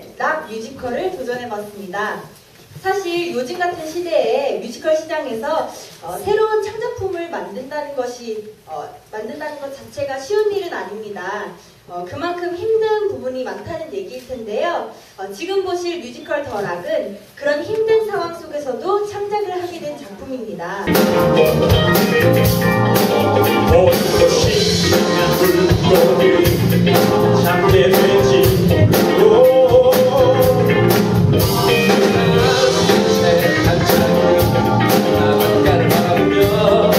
오늘은 락 뮤지컬을 도전해봤습니다. 사실 요즘 같은 시대에 뮤지컬 시장에서 새로운 창작품을 만든다는 것 자체가 쉬운 일은 아닙니다. 그만큼 힘든 부분이 많다는 얘기일 텐데요. 지금 보실 뮤지컬 더 락은 그런 힘든 상황 속에서도 창작을 하게 된 작품입니다. 찾게 되지 바닷가를 바라보며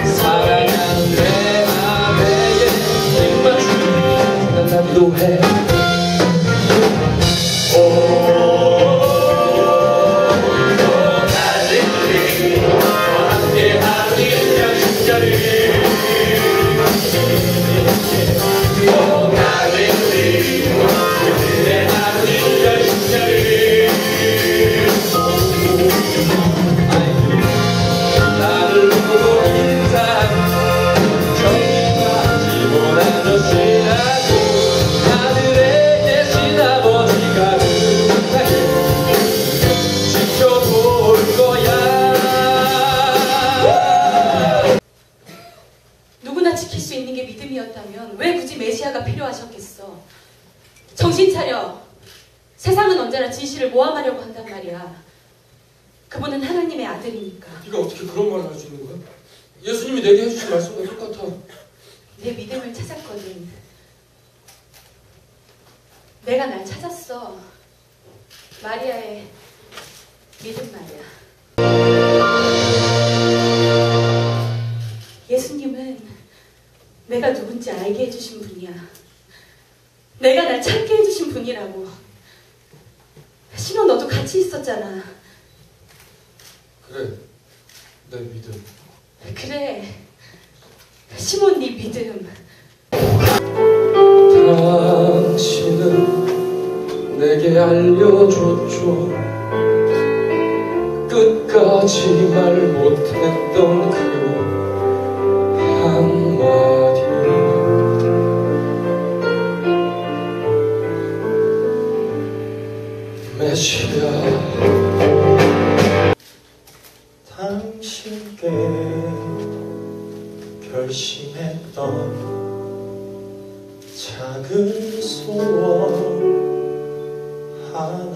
사랑하는 내 아내의 입맞춤 생각나기도 해. 누구나 지킬 수 있는 게 믿음이었다면 왜 굳이 메시아가 필요하셨겠어? 정신 차려. 세상은 언제나 진실을 모함하려고 한단 말이야. 그분은 하나님의 아들이니까. 네가 어떻게 그런 말을 할 수 있는 거야? 예수님이 내게 해주신 말씀과 똑같아. 내 믿음을 찾았거든. 내가 날 찾았어. 마리아의 믿음 말이야. 예수님은 내가 누군지 알게 해주신 분이야. 내가 날 찾게 해주신 분이라고. 시몬, 너도 같이 있었잖아. 그래, 내 믿음. 그래, 시몬, 네 믿음. 당신은 내게 알려줬죠. 끝까지 말 못했던 그 한마디. 메시아, 당신께 결심했던 작은 소원 하나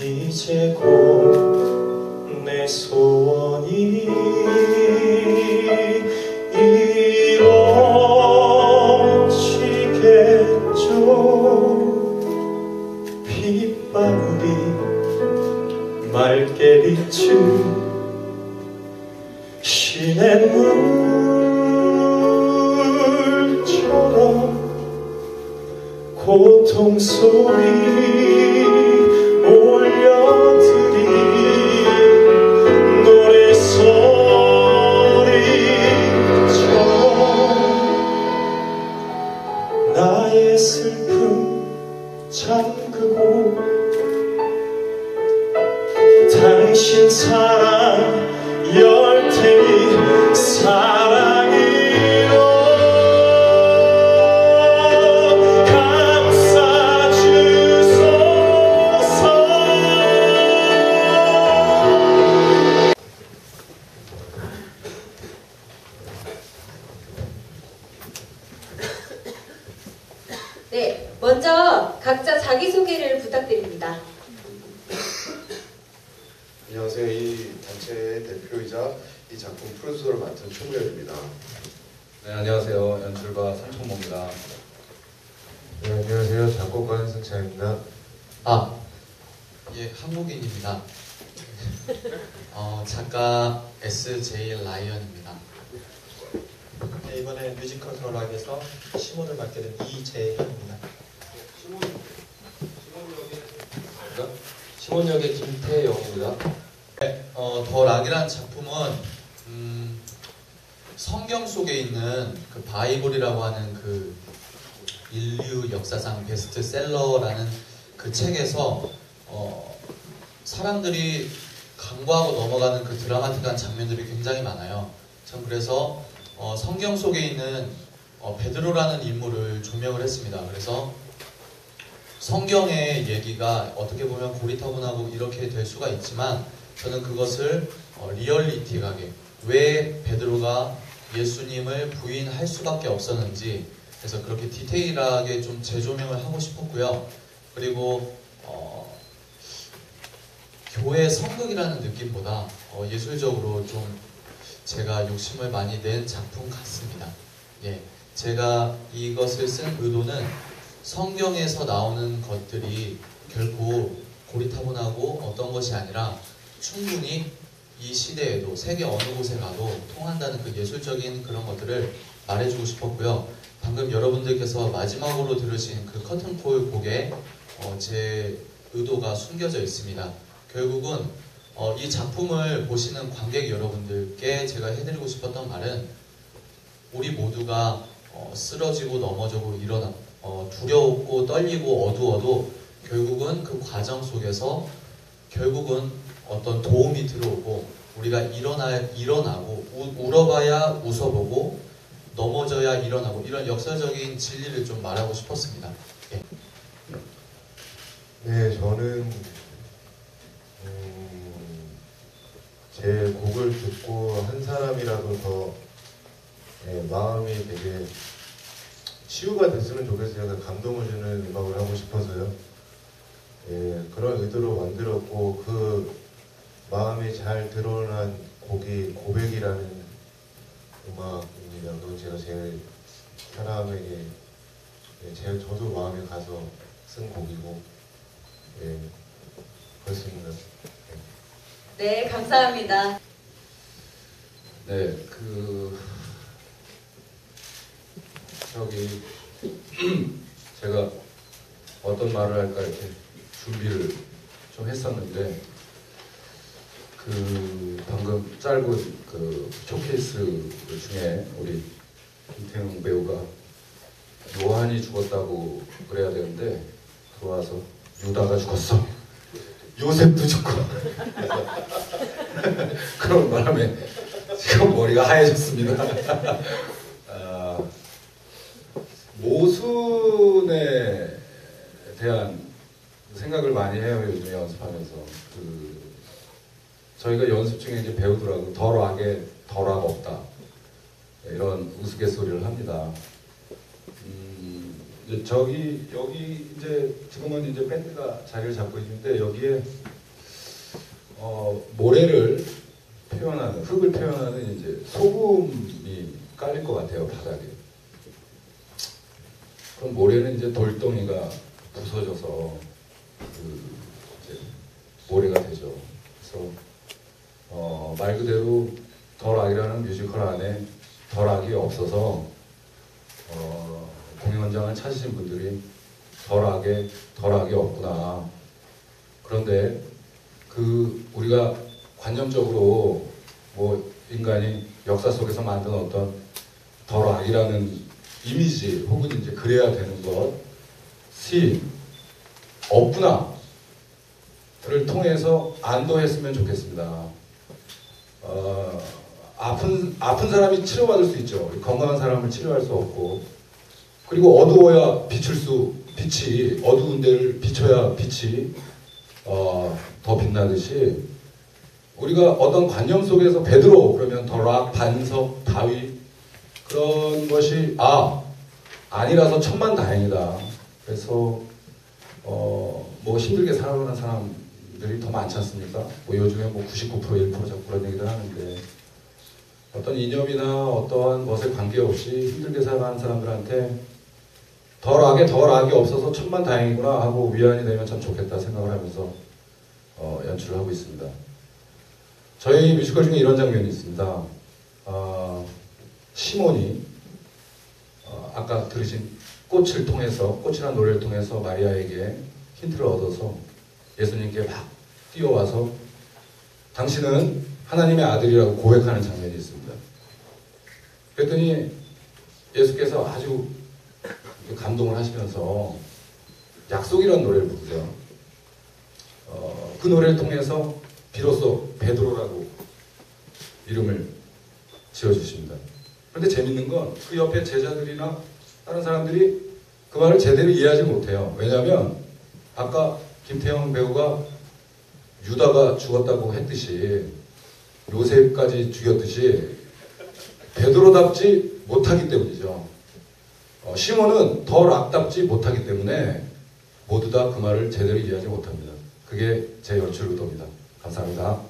이제 곧 내 소원이 이루어지겠죠. 빗방울이 맑게 비친 시냇물처럼 고통 소리 올려드린 노래소리처럼 나의 슬픔 잠그고 당신 사랑 열 테니 사랑으로 네, 먼저 각자 자기소개를 부탁드립니다. 안녕하세요. 이 단체의 대표이자 이 작품 프로듀서를 맡은 최무열입니다. 네, 안녕하세요. 연출가 산청모입니다. 네, 안녕하세요. 작곡가 한승찬입니다. 예, 한국인입니다. 작가 SJ 라이언입니다. 네, 이번에 뮤지컬 더 락에서 시몬을 맡게 된 이재현입니다. 시몬 역의 김태영입니다. 더 락이라는 작품은 성경 속에 있는 그 바이블이라고 하는 그 인류 역사상 베스트셀러라는 그 책에서 사람들이 간과하고 넘어가는 그 드라마틱한 장면들이 굉장히 많아요. 참 그래서 성경 속에 있는 베드로라는 인물을 조명을 했습니다. 그래서 성경의 얘기가 어떻게 보면 고리타분하고 이렇게 될 수가 있지만 저는 그것을 리얼리티하게 왜 베드로가 예수님을 부인할 수밖에 없었는지 그래서 그렇게 디테일하게 좀 재조명을 하고 싶었고요. 그리고 교회 성극이라는 느낌보다 예술적으로 좀 제가 욕심을 많이 낸 작품 같습니다. 예, 제가 이것을 쓴 의도는 성경에서 나오는 것들이 결코 고리타분하고 어떤 것이 아니라 충분히 이 시대에도 세계 어느 곳에 가도 통한다는 그 예술적인 그런 것들을 말해주고 싶었고요. 방금 여러분들께서 마지막으로 들으신 그 커튼콜 곡에 제 의도가 숨겨져 있습니다. 결국은 이 작품을 보시는 관객 여러분들께 제가 해드리고 싶었던 말은 우리 모두가 쓰러지고 넘어지고 일어나 두려웠고 떨리고 어두워도 결국은 그 과정 속에서 결국은 어떤 도움이 들어오고 우리가 일어나고 울어봐야 웃어보고 넘어져야 일어나고 이런 역사적인 진리를 좀 말하고 싶었습니다. 예. 네, 저는 제 곡을 듣고 한 사람이라도 더 마음이 되게 치유가 됐으면 좋겠어요. 감동을 주는 음악을 하고 싶어서요. 그런 의도로 만들었고 그 마음이 잘 드러난 곡이 고백이라는 음악입니다. 그건 제가 제일 사람에게 제일 저도 마음에 가서 쓴 곡이고 그렇습니다. 네, 감사합니다. 네, 제가 어떤 말을 할까 이렇게 준비를 좀 했었는데 방금 짧은 쇼케이스 중에 우리 김태형 배우가 요한이 죽었다고 그래야 되는데 들어와서 유다가 죽었어. 요셉도 죽고 그런 바람에 지금 머리가 하얘졌습니다. 모순에 대한 생각을 많이 해요. 요즘 연습하면서 저희가 연습 중에 이제 배우들하고 덜하게 덜하고 없다 이런 우스갯소리를 합니다. 여기 이제 지금은 이제 밴드가 자리를 잡고 있는데 여기에 모래를 표현하는 흙을 표현하는 이제 소금이 깔릴 것 같아요 바닥에. 그럼 모래는 이제 돌덩이가 부서져서 이제 모래가 되죠. 그래서 말 그대로 덜악이라는 뮤지컬 안에 덜악이 없어서 공연장을 찾으신 분들이 덜악이 없구나. 그런데 우리가 관념적으로 인간이 역사 속에서 만든 어떤 덜악이라는 이미지 혹은 이제 그래야 되는 것이 없구나를 통해서 안도했으면 좋겠습니다. 아픈 사람이 치료받을 수 있죠. 건강한 사람을 치료할 수 없고, 그리고 어두워야 빛이 어두운 데를 비춰야 빛이 더 빛나듯이 우리가 어떤 관념 속에서 베드로 그러면 덜악, 반석, 다윗 그런 것이 아니라서 천만다행이다. 그래서 힘들게 살아가는 사람들이 더 많지 않습니까? 요즘에 99% 1% 자꾸 그런 얘기들 하는데 어떤 이념이나 어떠한 것에 관계없이 힘들게 살아가는 사람들한테 덜악이 없어서 천만다행이구나 하고 위안이 되면 참 좋겠다 생각을 하면서 연출을 하고 있습니다. 저희 뮤지컬 중에 이런 장면이 있습니다. 시몬이 아까 들으신 꽃이란 노래를 통해서 마리아에게 힌트를 얻어서 예수님께 막 뛰어와서 당신은 하나님의 아들이라고 고백하는 장면이 있습니다. 그랬더니 예수께서 아주 감동을 하시면서 약속이라는 노래를 부르죠. 그 노래를 통해서 비로소 베드로라고 이름을 지어주십니다. 그런데 재밌는 건 그 옆에 제자들이나 다른 사람들이 그 말을 제대로 이해하지 못해요. 왜냐하면 아까 김태형 배우가 유다가 죽었다고 했듯이 요셉까지 죽였듯이 베드로답지 못하기 때문이죠. 시몬은 더 악답지 못하기 때문에 모두 다 그 말을 제대로 이해하지 못합니다. 그게 제 연출 의도입니다. 감사합니다.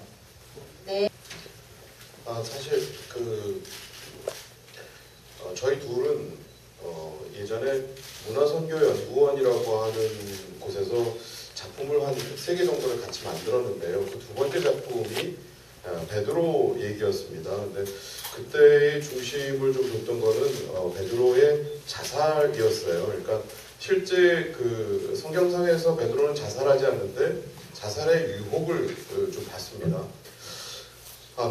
사실 저희 둘은 예전에 문화선교연구원이라고 하는 곳에서 작품을 한 3개 정도를 같이 만들었는데요. 그 두 번째 작품이 베드로 얘기였습니다. 근데 그때의 중심을 좀 뒀던 거는 베드로의 자살이었어요. 그러니까 실제 그 성경상에서 베드로는 자살하지 않는데 자살의 유혹을 좀 받습니다.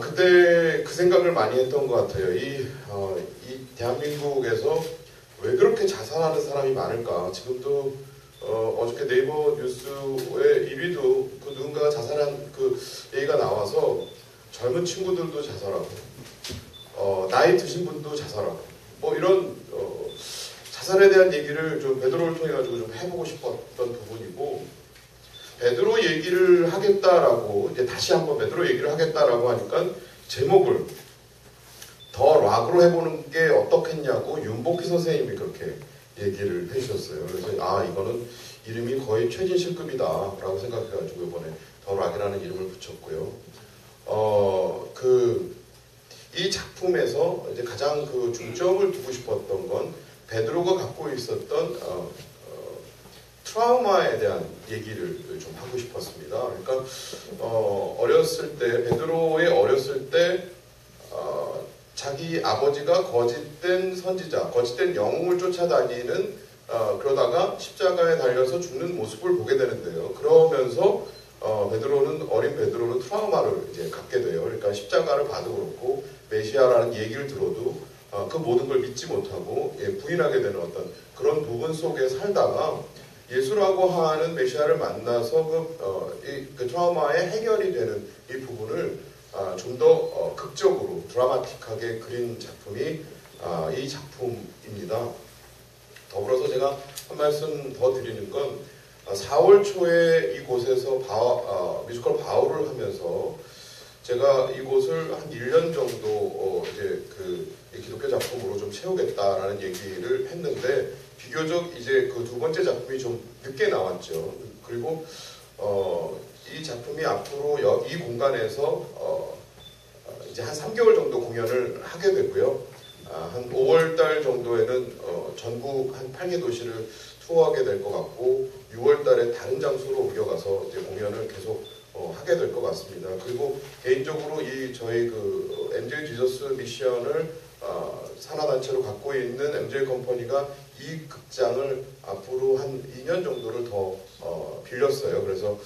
그때 그 생각을 많이 했던 것 같아요. 이 대한민국에서 왜 그렇게 자살하는 사람이 많을까? 지금도 어저께 네이버 뉴스에 1위도 그 누군가가 자살한 그 얘기가 나와서 젊은 친구들도 자살하고 나이 드신 분도 자살하고 뭐 이런 자살에 대한 얘기를 좀 베드로를 통해 가지고 좀 해보고 싶었던 부분이고, 베드로 얘기를 하겠다라고 이제 다시 한번 베드로 얘기를 하겠다라고 하니까 제목을 더 락으로 해보는 게 어떻겠냐고 윤복희 선생님이 그렇게 얘기를 해주셨어요. 그래서 이거는 이름이 거의 최진실급이다라고 생각해가지고 이번에 더 락이라는 이름을 붙였고요. 이 작품에서 이제 가장 그 중점을 두고 싶었던 건 베드로가 갖고 있었던 트라우마에 대한 얘기를 좀 하고 싶었습니다. 그러니까 어렸을 때 베드로의 어렸을 때 자기 아버지가 거짓된 선지자, 거짓된 영웅을 쫓아다니는 그러다가 십자가에 달려서 죽는 모습을 보게 되는데요. 그러면서 베드로는 어린 베드로는 트라우마를 이제 갖게 돼요. 그러니까 십자가를 봐도 그렇고 메시아라는 얘기를 들어도 그 모든 걸 믿지 못하고 부인하게 되는 어떤 그런 부분 속에 살다가 예수라고 하는 메시아를 만나서 그 트라우마의 해결이 되는 이 부분을 좀 더 극적으로 드라마틱하게 그린 작품이 이 작품입니다. 더불어서 제가 한 말씀 더 드리는 건 4월 초에 이곳에서 뮤지컬 바울을 하면서 제가 이곳을 한 1년 정도 이제 그 기독교 작품으로 좀 채우겠다라는 얘기를 했는데 비교적 이제 그 두 번째 작품이 좀 늦게 나왔죠. 그리고 이 작품이 앞으로 이 공간에서 이제 한 3개월 정도 공연을 하게 되고요. 한 5월달 정도에는 전국 한 8개 도시를 투어하게 될 것 같고 6월달에 다른 장소로 옮겨가서 이제 공연을 계속 하게 될 것 같습니다. 그리고 개인적으로 저희 그 MJ 지저스 미션을 산하단체로 갖고 있는 MJ 컴퍼니가 이 극장을 앞으로 한 2년 정도를 더 빌렸어요. 그래서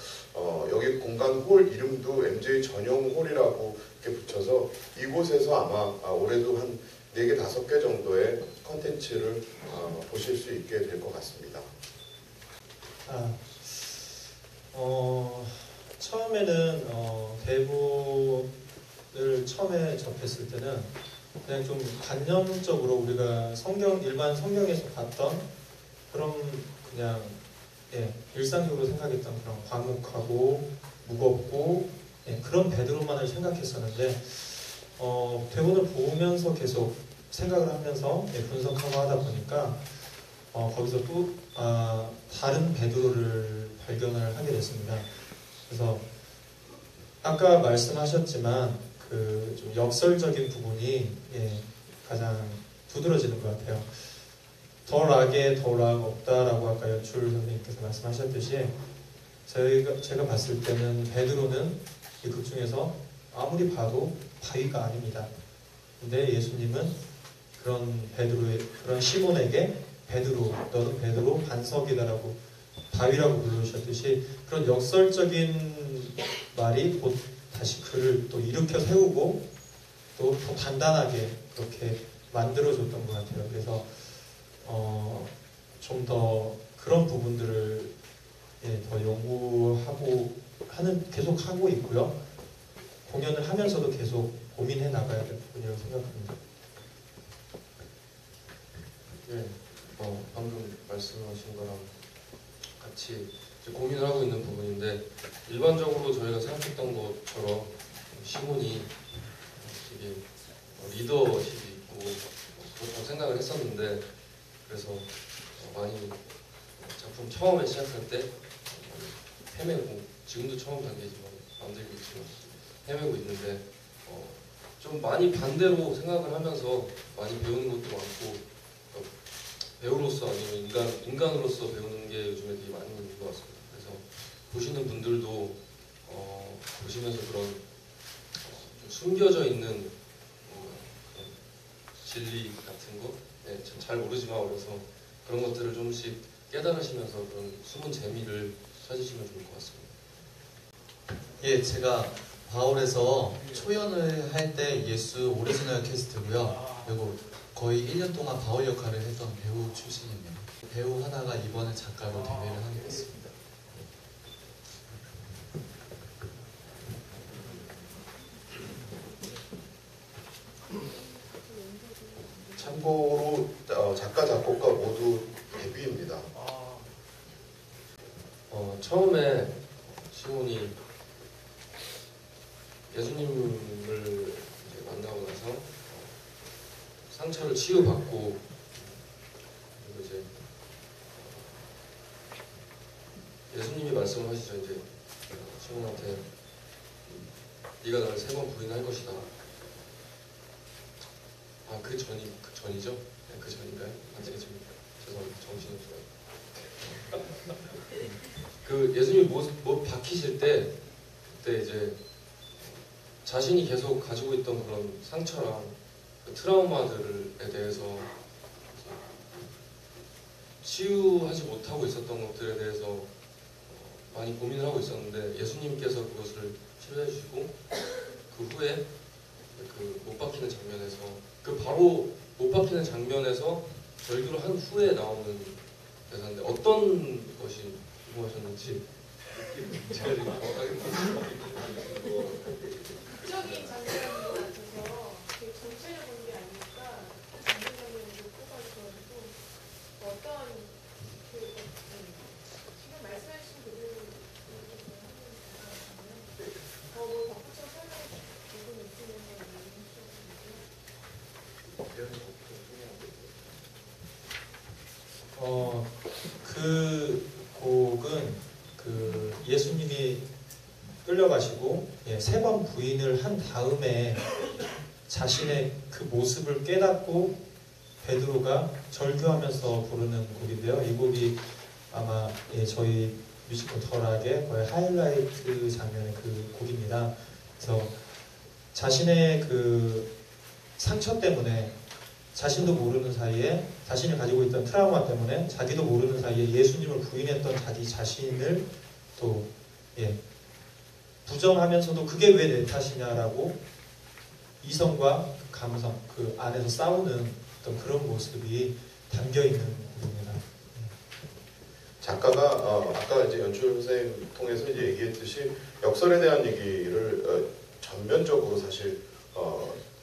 여기 공간 홀 이름도 MJ 전용 홀이라고 이렇게 붙여서 이곳에서 아마 올해도 한 4개, 5개 정도의 컨텐츠를 보실 수 있게 될 것 같습니다. 처음에는 대본을 처음에 접했을 때는 그냥 좀 관념적으로 우리가 일반 성경에서 봤던 그런 그냥 일상적으로 생각했던 그런 과묵하고 무겁고 그런 베드로만을 생각했었는데 대본을 보면서 계속 생각을 하면서 분석하고 하다 보니까 거기서 또 다른 베드로를 발견을 하게 됐습니다. 그래서 아까 말씀하셨지만 그 좀 역설적인 부분이 가장 두드러지는 것 같아요. 더 락에 더 락 없다라고 아까 연출 선생님께서 말씀하셨듯이 제가 봤을 때는 베드로는 이 극 중에서 아무리 봐도 바위가 아닙니다. 근데 예수님은 그런 시몬에게 베드로, 너는 베드로 반석이다라고 바위라고 불러주셨듯이 그런 역설적인 말이 곧 다시 그를 또 일으켜 세우고 또 더 단단하게 그렇게 만들어줬던 것 같아요. 그래서 좀 더 그런 부분들을 더 연구하고 계속 하고 있고요. 공연을 하면서도 계속 고민해 나가야 될 부분이라고 생각합니다. 예, 방금 말씀하신 거랑 같이 이제 고민을 하고 있는 부분인데, 일반적으로 저희가 생각했던 것처럼 시몬이 되게 리더십이 있고 그렇다고 생각을 했었는데, 그래서 많이 작품 처음에 시작할 때 헤매고, 지금도 처음 단계지만 만들고 있지만 헤매고 있는데, 좀 많이 반대로 생각을 하면서 많이 배우는 것도 많고, 배우로서 아니면 인간으로서 배우는 게 요즘에 되게 많이 있는 것 같습니다. 그래서 보시는 분들도 보시면서 그런 좀 숨겨져 있는 그런 진리 같은 거, 잘 모르지만 어려서 그런 것들을 조금씩 깨달으시면서 그런 숨은 재미를 찾으시면 좋을 것 같습니다. 예, 제가 바울에서 초연을 할 때 예수 오리지널 캐스트고요. 그리고 거의 1년 동안 바울 역할을 했던 배우 출신입니다. 배우 하나가 이번에 작가로 데뷔를 하게 됐습니다. 참고로 작가, 작곡가 모두 데뷔입니다. 처음에 시몬이 예수님을 이제 만나고 나서 상처를 치유받고, 그리고 이제 예수님이 말씀을 하시죠. 이제 시몬한테 네가 나를 3번 부인할 것이다. 그 전이죠? 네, 그 전인가요? 제가 지금 죄송합니다. 정신이 없어요. 그 예수님이 뭐 박히실 때, 그때 이제 자신이 계속 가지고 있던 그런 상처랑 그 트라우마들에 대해서 치유하지 못하고 있었던 것들에 대해서 많이 고민을 하고 있었는데, 예수님께서 그것을 치료해 주시고, 그 후에 그 못 박히는 장면에서, 그 바로 못 박히는 장면에서 절규를 한 후에 나오는 대사인데, 어떤 것이 궁금하셨는지 제가 지금 정확하게 적인 장면인 것 같아서 되게 전체를 보는 게 아니니까 그 장면을 뽑아주셔가지고 어떤 지금 말씀하신 부분을 더 덧붙여 설명해 주신 부분이 있으면 얘기해 주시면 그 곡은 그 예수님이 끌려가시고 3번 부인을 한 다음에 자신의 그 모습을 깨닫고 베드로가 절규하면서 부르는 곡인데요. 이 곡이 아마 저희 뮤지컬 덜하게 거의 하이라이트 장면의 그 곡입니다. 그래서 자신의 그 상처 때문에, 자신도 모르는 사이에, 자신이 가지고 있던 트라우마 때문에 자기도 모르는 사이에 예수님을 부인했던 자기 자신을 또 부정하면서도 그게 왜 내 탓이냐라고 이성과 감성, 그 안에서 싸우는 어떤 그런 모습이 담겨 있는 부분입니다. 작가가 아까 이제 연출 선생님 통해서 이제 얘기했듯이 역설에 대한 얘기를 전면적으로 사실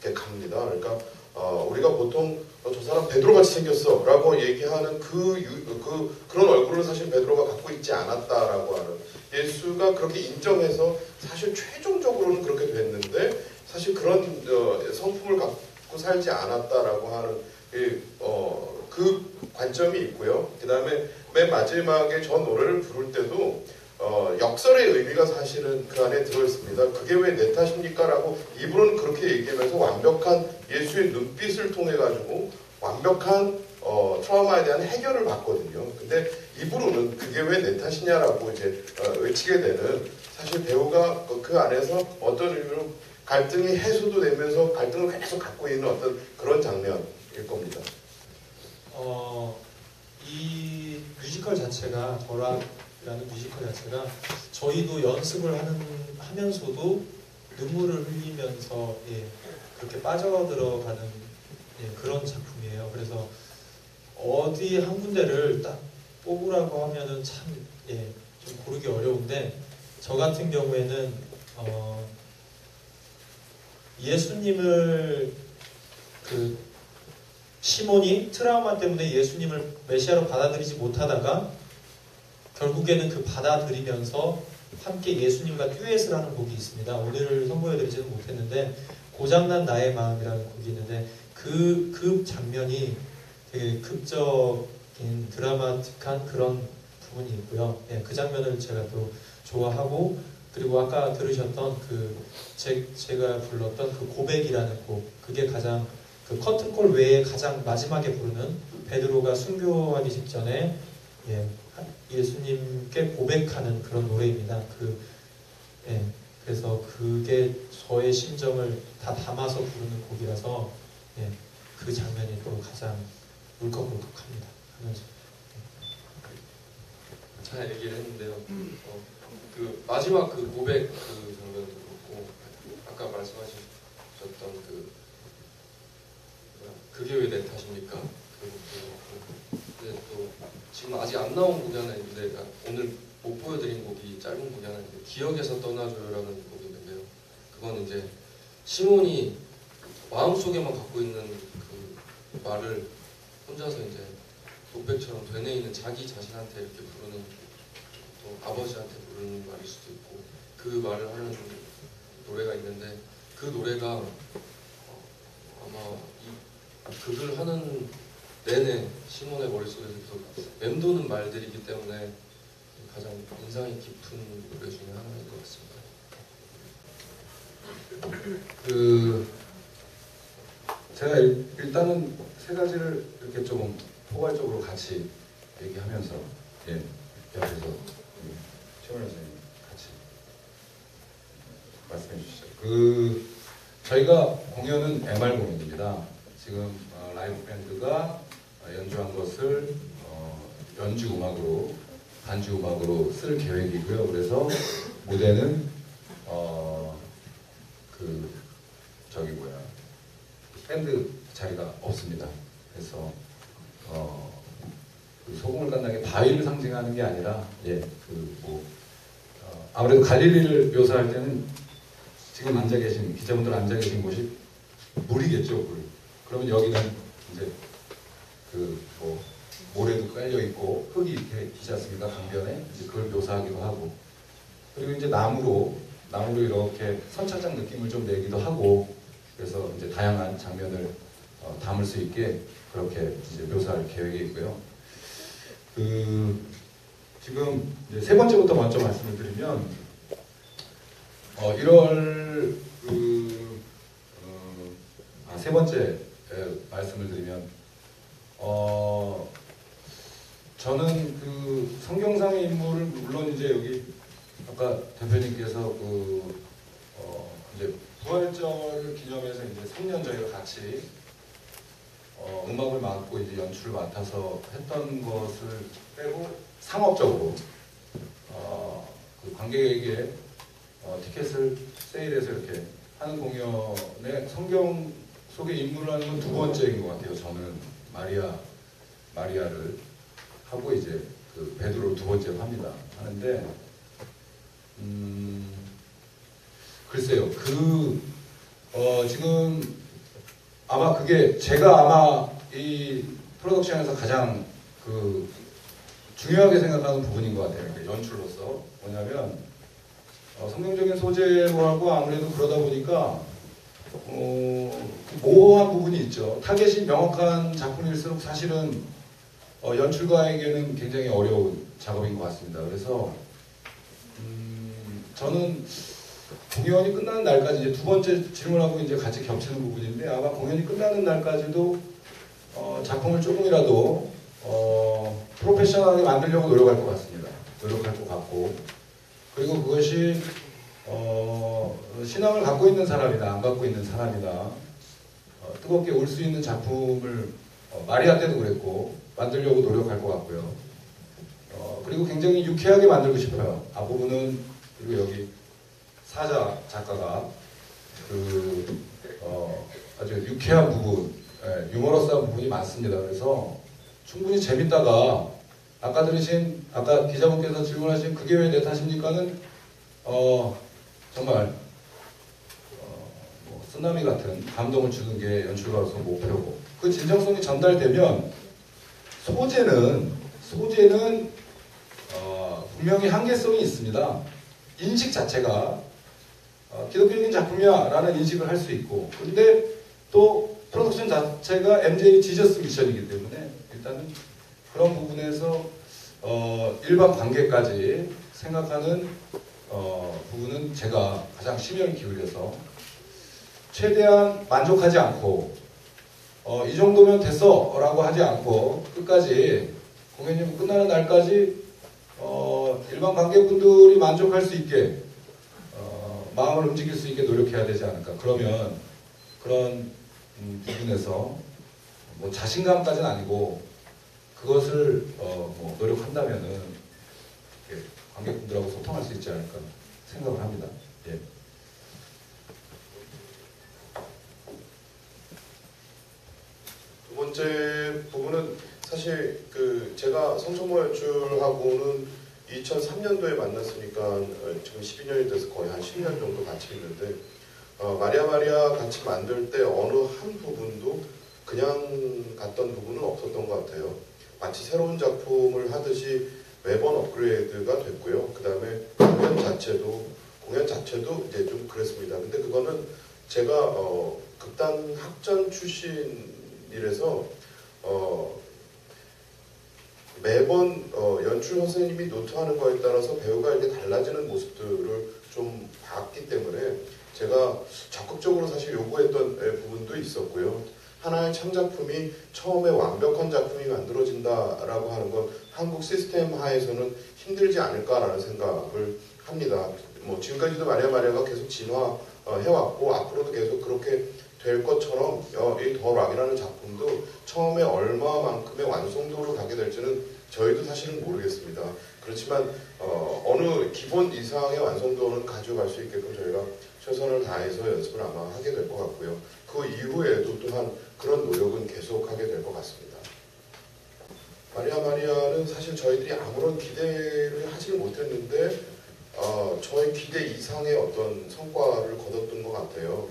이렇게 갑니다. 그러니까 우리가 보통 저 사람 베드로같이 생겼어 라고 얘기하는 그런 얼굴을 사실 베드로가 갖고 있지 않았다라고 하는, 예수가 그렇게 인정해서 사실 최종적으로는 그렇게 됐는데 사실 그런 성품을 갖고 살지 않았다라고 하는 그 관점이 있고요. 그 다음에 맨 마지막에 저 노래를 부를 때도 역설의 의미가 사실은 그 안에 들어있습니다. 그게 왜 내 탓입니까? 라고 이분은 그렇게 얘기하면서 완벽한 예수의 눈빛을 통해 가지고 완벽한 트라우마에 대한 해결을 받거든요. 근데 이분은 그게 왜 내 탓이냐라고 이제 외치게 되는, 사실 배우가 그 안에서 어떤 의미로 갈등이 해소도 되면서 갈등을 계속 갖고 있는 어떤 그런 장면일 겁니다. 이 뮤지컬 자체가, 덜악이라는 뮤지컬 자체가 저희도 연습을 하면서도 눈물을 흘리면서 그렇게 빠져들어가는 그런 작품이에요. 그래서 어디 한 군데를 딱 뽑으라고 하면은 참 좀 고르기 어려운데, 저 같은 경우에는 예수님을 그 시몬이 트라우마 때문에 예수님을 메시아로 받아들이지 못하다가 결국에는 그 받아들이면서 함께 예수님과 듀엣을 하는 곡이 있습니다. 오늘 선보여드리지는 못했는데 고장난 나의 마음이라는 곡이 있는데 그 장면이 되게 극적인 드라마틱한 그런 부분이 있고요. 예, 그 장면을 제가 또 좋아하고, 그리고 아까 들으셨던 제가 불렀던 그 고백이라는 곡, 그게 가장 그 커튼콜 외에 가장 마지막에 부르는 베드로가 순교하기 직전에 예수님께 고백하는 그런 노래입니다. 그래서 그게 저의 심정을 다 담아서 부르는 곡이라서 그 장면이 또 가장 울컥울컥합니다. 하면서 잘 얘기를 했는데요. 그 마지막 그 고백 그 장면도 그렇고 아까 말씀하셨던 그게 왜 내 탓입니까? 근데 또 지금 아직 안 나온 곡이 하나 있는데 오늘 못 보여드린 곡이 짧은 곡이 하나 있는데 기억에서 떠나줘요라는 곡이 있는데요. 그건 이제 시몬이 마음속에만 갖고 있는 그 말을 혼자서 이제 독백처럼 되뇌 있는 자기 자신한테 이렇게 부르는, 또 아버지한테 부르는 말일 수도 있고, 그 말을 하는 노래가 있는데 그 노래가 아마 이 극을 하는 내내 시몬의 머릿속에서 계속 맴도는 말들이기 때문에 가장 인상이 깊은 노래 중에 하나인 것 같습니다. 제가 일단은 세 가지를 이렇게 좀 포괄적으로 같이 얘기하면서 옆에서 최원호 선생님 같이 말씀해 주시죠. 저희가 공연은 MR 공연입니다. 지금 라이브 밴드가 연주한 것을 연주 음악으로, 반주 음악으로 쓸 계획이고요. 그래서 무대는 밴드 자리가 없습니다. 그래서 소금을 끝나게 바위를 상징하는 게 아니라 아무래도 갈릴리를 묘사할 때는 지금 앉아 계신 기자분들 앉아 계신 곳이 물이겠죠, 물. 그러면 여기는 이제 모래도 깔려 있고 흙이 이렇게 있지 않습니까? 강변에 이제 그걸 묘사하기도 하고, 그리고 이제 나무로 이렇게 선착장 느낌을 좀 내기도 하고, 그래서 이제 다양한 장면을 담을 수 있게 그렇게 이제 묘사할 계획이 있고요. 지금 이제 세 번째부터 먼저 말씀을 드리면 1월 세 번째 말씀을 드리면 저는 그 성경상의 인물을 물론 이제 여기 아까 대표님께서 이제 부활절 기념해서 이제 3년 저희가 같이 음악을 맡고 이제 연출을 맡아서 했던 것을 빼고 상업적으로 그 관객에게 티켓을 세일해서 이렇게 하는 공연에 성경 속의 인물을 하는 건 두 번째인 것 같아요. 저는 마리아를 하고 이제 그 베드로를 두 번째로 하는데 글쎄요. 지금 아마 그게 제가 아마 이 프로덕션에서 가장 중요하게 생각하는 부분인 것 같아요. 연출로서. 뭐냐면 성경적인 소재로 하고 아무래도 그러다 보니까 모호한 부분이 있죠. 타겟이 명확한 작품일수록 사실은 연출가에게는 굉장히 어려운 작업인 것 같습니다. 그래서 저는 공연이 끝나는 날까지 이제 두 번째 질문하고 이제 같이 겹치는 부분인데, 아마 공연이 끝나는 날까지도 작품을 조금이라도 프로페셔널하게 만들려고 노력할 것 같습니다. 노력할 것 같고, 그리고 그것이 신앙을 갖고 있는 사람이나 안 갖고 있는 사람이나 뜨겁게 울 수 있는 작품을 마리아 때도 그랬고 만들려고 노력할 것 같고요. 그리고 굉장히 유쾌하게 만들고 싶어요. 앞부분은. 그리고 여기 사자 작가가 아주 유쾌한 부분, 유머러스한 부분이 많습니다. 그래서 충분히 재밌다가 아까 기자분께서 질문하신 그게 왜 내 탓입니까는 정말 쓰나미 같은 감동을 주는 게 연출가로서 목표고, 그 진정성이 전달되면 소재는 분명히 한계성이 있습니다. 인식 자체가 기독교적인 작품이야라는 인식을 할 수 있고, 근데 또 프로덕션 자체가 MJ 지저스 미션이기 때문에 일단은 그런 부분에서 일반 관객까지 생각하는 부분은 제가 가장 심혈을 기울여서 최대한 만족하지 않고 이 정도면 됐어 라고 하지 않고 끝까지 공연이 끝나는 날까지 일반 관객분들이 만족할 수 있게 마음을 움직일 수 있게 노력해야 되지 않을까. 그러면 그런 부분에서 뭐 자신감까지는 아니고 그것을 뭐 노력한다면은 관객분들하고 소통할 수 있지 않을까 생각을 합니다. 예. 두 번째 부분은 사실 제가 성천모 연출하고는 2003년도에 만났으니까 지금 12년이 돼서 거의 한 10년 정도 같이 있는데 마리아 같이 만들 때 어느 한 부분도 그냥 갔던 부분은 없었던 것 같아요. 마치 새로운 작품을 하듯이 매번 업그레이드가 됐고요. 그 다음에 공연 자체도 이제 좀 그랬습니다. 근데 그거는 제가 극단 학전 출신이라서 매번 연출 선생님이 노트하는 거에 따라서 배우가 이렇게 달라지는 모습들을 좀 봤기 때문에 제가 적극적으로 사실 요구했던 부분도 있었고요. 하나의 창작품이 처음에 완벽한 작품이 만들어진다라고 하는 건 한국 시스템 하에서는 힘들지 않을까라는 생각을 합니다. 뭐 지금까지도 마리아가 계속 진화해왔고 앞으로도 계속 그렇게 될 것처럼 이 더 락이라는 작품도 처음에 얼마만큼의 완성도를 가게 될지는 저희도 사실은 모르겠습니다. 그렇지만 어느 기본 이상의 완성도는 가져갈 수 있게끔 저희가 최선을 다해서 연습을 아마 하게 될 것 같고요. 그 이후에도 또한 그런 노력은 계속하게 될 것 같습니다. 마리아는 사실 저희들이 아무런 기대를 하지 못했는데 저희 기대 이상의 어떤 성과를 거뒀던 것 같아요.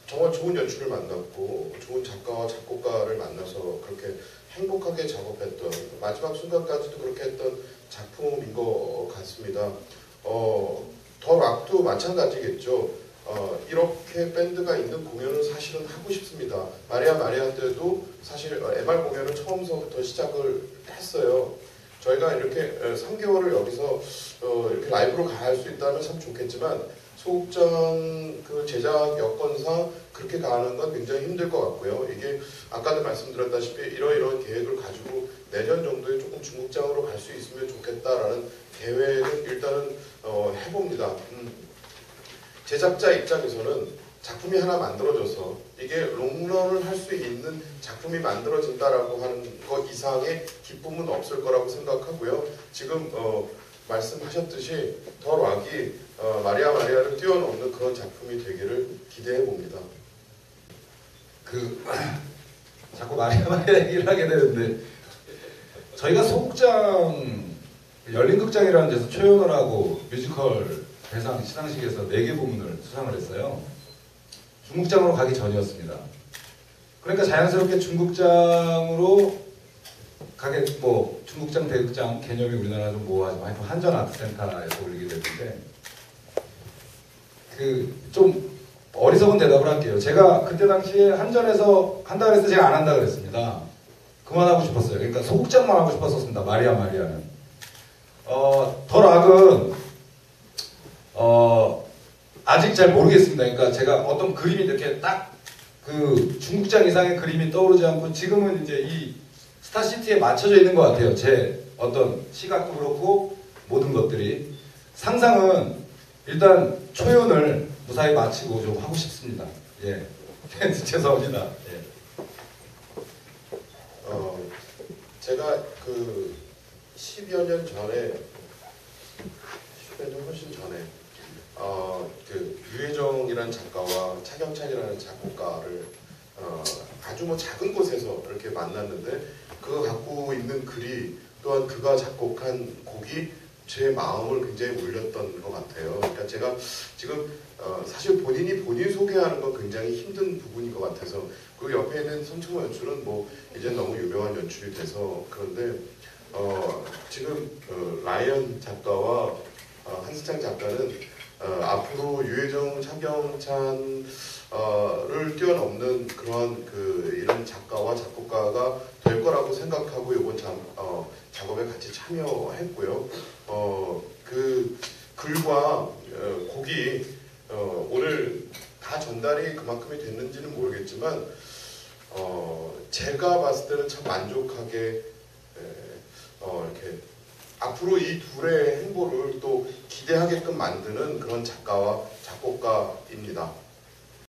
정말 좋은 연출을 만났고 좋은 작가와 작곡가를 만나서 그렇게 행복하게 작업했던 마지막 순간까지도 그렇게 했던 작품인 것 같습니다. 더 락도 마찬가지겠죠. 이렇게 밴드가 있는 공연을 사실은 하고 싶습니다. 마리아 때도 사실 MR 공연을 처음서부터 시작을 했어요. 저희가 이렇게 3개월을 여기서 이렇게 라이브로 갈 수 있다면 참 좋겠지만 소극장 그 제작 여건상 그렇게 가는 건 굉장히 힘들 것 같고요. 이게 아까도 말씀드렸다시피 이러이러한 계획을 가지고 내년 정도에 조금 중국장으로 갈 수 있으면 좋겠다라는 계획은 일단은 해봅니다. 제작자 입장에서는 작품이 하나 만들어져서 이게 롱런을 할 수 있는 작품이 만들어진다라고 하는 것 이상의 기쁨은 없을 거라고 생각하고요. 지금 말씀하셨듯이 더 락이 마리아를 뛰어넘는 그런 작품이 되기를 기대해 봅니다. 자꾸 마리아 얘기를 하게 되는데 저희가 소극장 열린 극장이라는 데서 초연을 하고 뮤지컬 대상 시상식에서 4개 부문을 수상을 했어요. 중국장으로 가기 전이었습니다. 그러니까 자연스럽게 중국장으로 가게 중국장 대극장 개념이 우리나라 좀 모호하지만 하여튼 한전아트센터에서 올리게 됐는데 좀 어리석은 대답을 할게요. 제가 그때 당시에 한전에서 한다 그랬을 때 제가 안 한다 그랬습니다. 그만하고 싶었어요. 그러니까 소극장만 하고 싶었었습니다. 마리아는. 더 락은 아직 잘 모르겠습니다. 그러니까 제가 어떤 그림이 이렇게 딱 중국장 이상의 그림이 떠오르지 않고 지금은 이제 이 스타시티에 맞춰져 있는 것 같아요. 제 어떤 시각도 그렇고 모든 것들이. 상상은 일단 초연을 무사히 마치고 좀 하고 싶습니다. 예. 죄송합니다. 예. 제가 10여 년 전에 10여 년 훨씬 전에 유혜정이라는 작가와 차경찬이라는 작곡가를 아주 작은 곳에서 이렇게 만났는데 그가 갖고 있는 글이 또한 그가 작곡한 곡이 제 마음을 굉장히 울렸던 것 같아요. 그러니까 제가 지금 사실 본인이 본인 소개하는 건 굉장히 힘든 부분인 것 같아서 그 옆에 있는 손충호 연출은 뭐 이제 너무 유명한 연출이 돼서 그런데 지금 라이언 작가와 한승창 작가는 앞으로 유해정, 차경찬 를 뛰어넘는 그런 이런 작가와 작곡가가 될 거라고 생각하고 이번 작업에 같이 참여했고요. 그 글과 곡이 오늘 다 전달이 그만큼이 됐는지는 모르겠지만 제가 봤을 때는 참 만족하게 이렇게 앞으로 이 둘의 행보를 또 기대하게끔 만드는 그런 작가와 작곡가입니다.